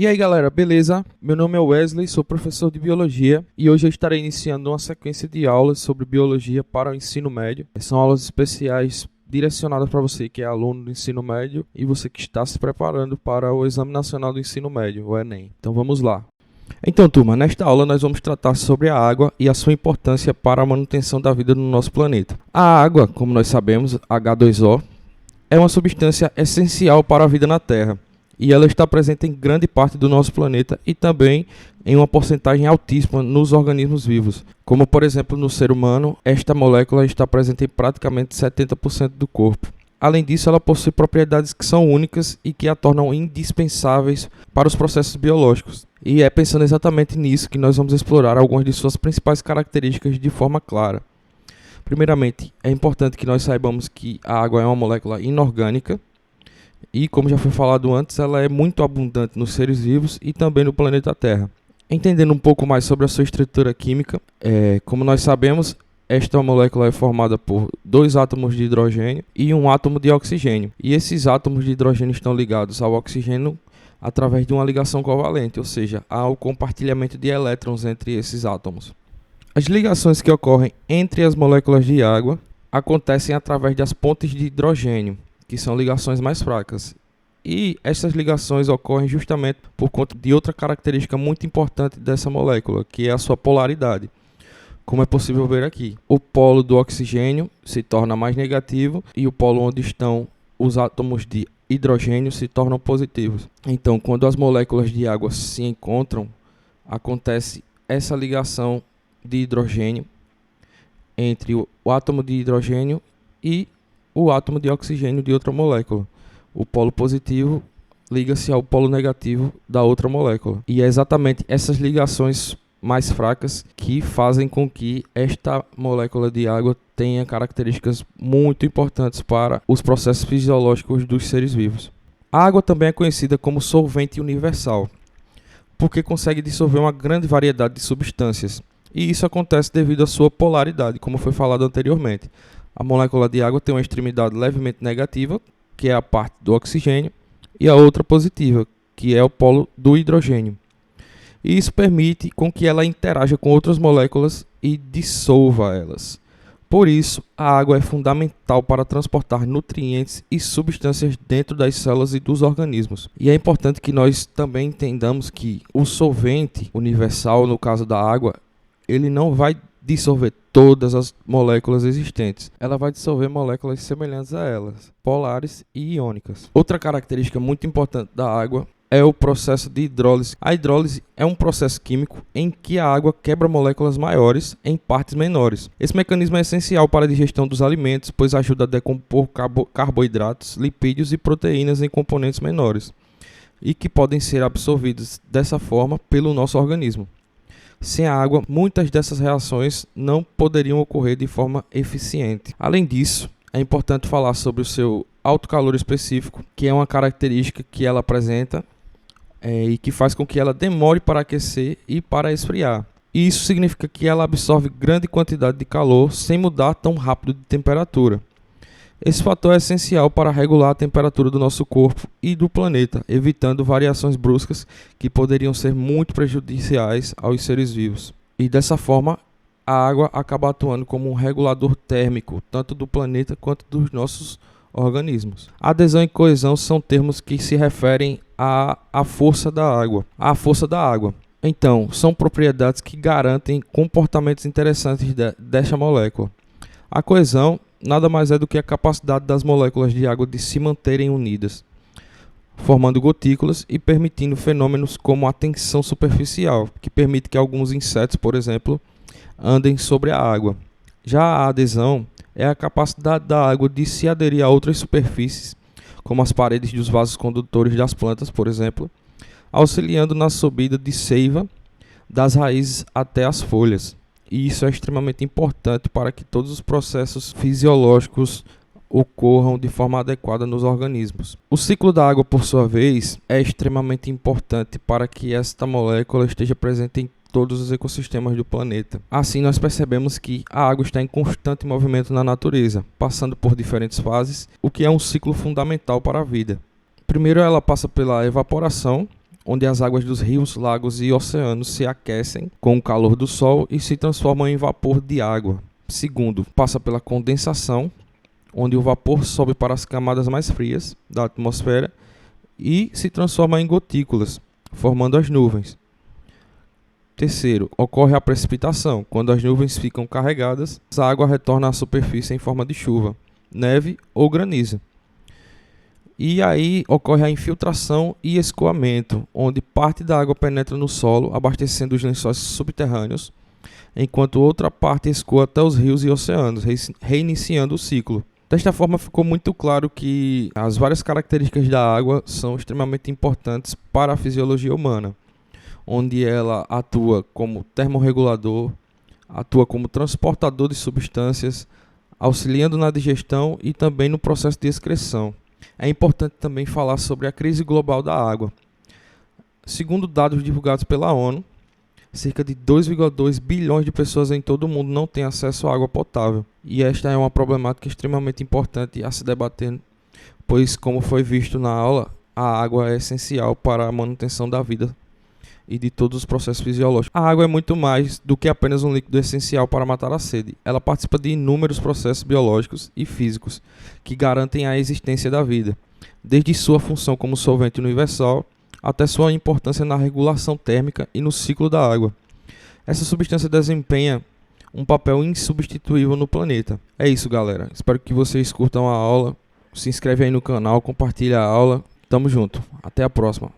E aí galera, beleza? Meu nome é Wesley, sou professor de Biologia e hoje eu estarei iniciando uma sequência de aulas sobre Biologia para o ensino médio. São aulas especiais direcionadas para você que é aluno do ensino médio e você que está se preparando para o Exame Nacional do Ensino Médio, o Enem. Então vamos lá. Então turma, nesta aula nós vamos tratar sobre a água e a sua importância para a manutenção da vida no nosso planeta. A água, como nós sabemos, H2O, é uma substância essencial para a vida na Terra. E ela está presente em grande parte do nosso planeta e também em uma porcentagem altíssima nos organismos vivos. Como, por exemplo, no ser humano, esta molécula está presente em praticamente 70% do corpo. Além disso, ela possui propriedades que são únicas e que a tornam indispensáveis para os processos biológicos. E é pensando exatamente nisso que nós vamos explorar algumas de suas principais características de forma clara. Primeiramente, é importante que nós saibamos que a água é uma molécula inorgânica. E, como já foi falado antes, ela é muito abundante nos seres vivos e também no planeta Terra. Entendendo um pouco mais sobre a sua estrutura química, como nós sabemos, esta molécula é formada por 2 átomos de hidrogênio e 1 átomo de oxigênio. E esses átomos de hidrogênio estão ligados ao oxigênio através de uma ligação covalente, ou seja, há o compartilhamento de elétrons entre esses átomos. As ligações que ocorrem entre as moléculas de água acontecem através das pontes de hidrogênio, que são ligações mais fracas. E essas ligações ocorrem justamente por conta de outra característica muito importante dessa molécula, que é a sua polaridade. Como é possível ver aqui, o polo do oxigênio se torna mais negativo e o polo onde estão os átomos de hidrogênio se tornam positivos. Então, quando as moléculas de água se encontram, acontece essa ligação de hidrogênio entre o átomo de hidrogênio e o átomo de oxigênio de outra molécula. O polo positivo liga-se ao polo negativo da outra molécula. E é exatamente essas ligações mais fracas que fazem com que esta molécula de água tenha características muito importantes para os processos fisiológicos dos seres vivos. A água também é conhecida como solvente universal, porque consegue dissolver uma grande variedade de substâncias. E isso acontece devido à sua polaridade, como foi falado anteriormente. A molécula de água tem uma extremidade levemente negativa, que é a parte do oxigênio, e a outra positiva, que é o polo do hidrogênio. E isso permite com que ela interaja com outras moléculas e dissolva elas. Por isso, a água é fundamental para transportar nutrientes e substâncias dentro das células e dos organismos. E é importante que nós também entendamos que o solvente universal, no caso da água, ele não vai dissolver todas as moléculas existentes. Ela vai dissolver moléculas semelhantes a elas, polares e iônicas. Outra característica muito importante da água é o processo de hidrólise. A hidrólise é um processo químico em que a água quebra moléculas maiores em partes menores. Esse mecanismo é essencial para a digestão dos alimentos, pois ajuda a decompor carboidratos, lipídios e proteínas em componentes menores, e que podem ser absorvidos dessa forma pelo nosso organismo. Sem a água, muitas dessas reações não poderiam ocorrer de forma eficiente. Além disso, é importante falar sobre o seu alto calor específico, que é uma característica que ela apresenta e que faz com que ela demore para aquecer e para esfriar. E isso significa que ela absorve grande quantidade de calor sem mudar tão rápido de temperatura. Esse fator é essencial para regular a temperatura do nosso corpo e do planeta, evitando variações bruscas que poderiam ser muito prejudiciais aos seres vivos. E dessa forma, a água acaba atuando como um regulador térmico, tanto do planeta quanto dos nossos organismos. Adesão e coesão são termos que se referem à força da água. A força da água. Então, são propriedades que garantem comportamentos interessantes desta molécula. A coesão nada mais é do que a capacidade das moléculas de água de se manterem unidas, formando gotículas e permitindo fenômenos como a tensão superficial, que permite que alguns insetos, por exemplo, andem sobre a água. Já a adesão é a capacidade da água de se aderir a outras superfícies, como as paredes dos vasos condutores das plantas, por exemplo, auxiliando na subida de seiva das raízes até as folhas. E isso é extremamente importante para que todos os processos fisiológicos ocorram de forma adequada nos organismos. O ciclo da água, por sua vez, é extremamente importante para que esta molécula esteja presente em todos os ecossistemas do planeta. Assim, nós percebemos que a água está em constante movimento na natureza, passando por diferentes fases, o que é um ciclo fundamental para a vida. Primeiro, ela passa pela evaporação, onde as águas dos rios, lagos e oceanos se aquecem com o calor do Sol e se transformam em vapor de água. Segundo, passa pela condensação, onde o vapor sobe para as camadas mais frias da atmosfera e se transforma em gotículas, formando as nuvens. Terceiro, ocorre a precipitação, quando as nuvens ficam carregadas, a água retorna à superfície em forma de chuva, neve ou granizo. E aí ocorre a infiltração e escoamento, onde parte da água penetra no solo, abastecendo os lençóis subterrâneos, enquanto outra parte escoa até os rios e oceanos, reiniciando o ciclo. Desta forma, ficou muito claro que as várias características da água são extremamente importantes para a fisiologia humana, onde ela atua como termorregulador, atua como transportador de substâncias, auxiliando na digestão e também no processo de excreção. É importante também falar sobre a crise global da água. Segundo dados divulgados pela ONU, cerca de 2,2 bilhões de pessoas em todo o mundo não têm acesso à água potável. E esta é uma problemática extremamente importante a se debater, pois, como foi visto na aula, a água é essencial para a manutenção da vida e de todos os processos fisiológicos. A água é muito mais do que apenas um líquido essencial para matar a sede. Ela participa de inúmeros processos biológicos e físicos que garantem a existência da vida, desde sua função como solvente universal até sua importância na regulação térmica e no ciclo da água. Essa substância desempenha um papel insubstituível no planeta. É isso, galera. Espero que vocês curtam a aula. Se inscreve aí no canal, compartilha a aula. Tamo junto. Até a próxima.